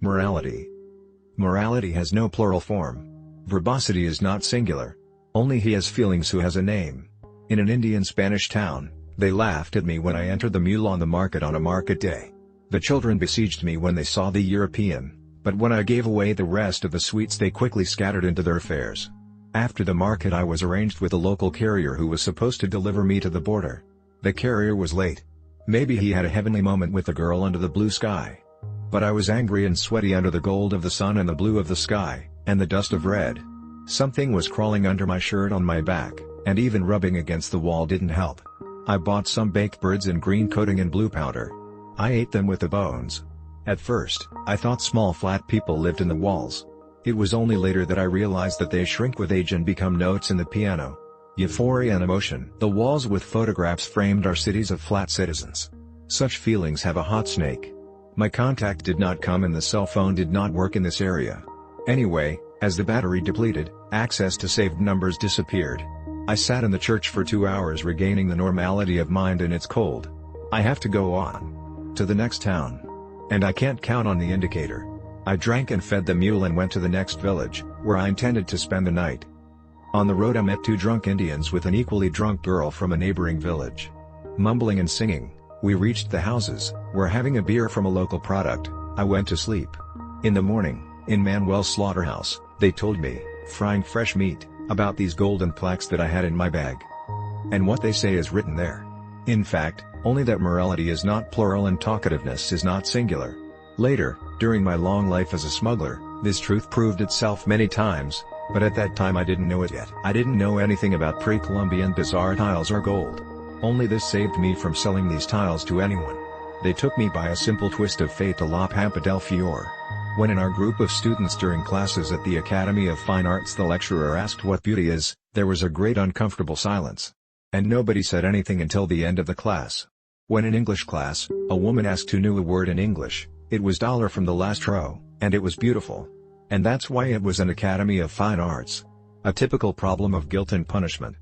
Morality. Morality has no plural form. Verbosity is not singular. Only he has feelings who has a name. In an Indian Spanish town, they laughed at me when I entered the mule on the market on a market day. The children besieged me when they saw the European, but when I gave away the rest of the sweets they quickly scattered into their affairs. After the market I was arranged with a local carrier who was supposed to deliver me to the border. The carrier was late. Maybe he had a heavenly moment with the girl under the blue sky. But I was angry and sweaty under the gold of the sun and the blue of the sky, and the dust of red. Something was crawling under my shirt on my back, and even rubbing against the wall didn't help. I bought some baked birds in green coating and blue powder. I ate them with the bones. At first, I thought small flat people lived in the walls. It was only later that I realized that they shrink with age and become notes in the piano. Euphoria and emotion. The walls with photographs framed are cities of flat citizens. Such feelings have a hot snake. My contact did not come and the cell phone did not work in this area. Anyway, as the battery depleted, access to saved numbers disappeared. I sat in the church for 2 hours regaining the normality of mind and it's cold. I have to go on to the next town. And I can't count on the indicator. I drank and fed the mule and went to the next village, where I intended to spend the night. On the road I met 2 drunk Indians with an equally drunk girl from a neighboring village. Mumbling and singing, we reached the houses, where having a beer from a local product, I went to sleep. In the morning, in Manuel's slaughterhouse, they told me, frying fresh meat, about these golden plaques that I had in my bag. And what they say is written there. In fact, only that morality is not plural and talkativeness is not singular. Later, during my long life as a smuggler, this truth proved itself many times, but at that time I didn't know it yet. I didn't know anything about pre-Columbian bizarre tiles or gold. Only this saved me from selling these tiles to anyone. They took me by a simple twist of fate to La Pampa del Fiore. When in our group of students during classes at the Academy of Fine Arts the lecturer asked what beauty is, there was a great uncomfortable silence. And nobody said anything until the end of the class. When in English class, a woman asked who knew a word in English, it was dollar from the last row, and it was beautiful. And that's why it was an Academy of Fine Arts. A typical problem of guilt and punishment.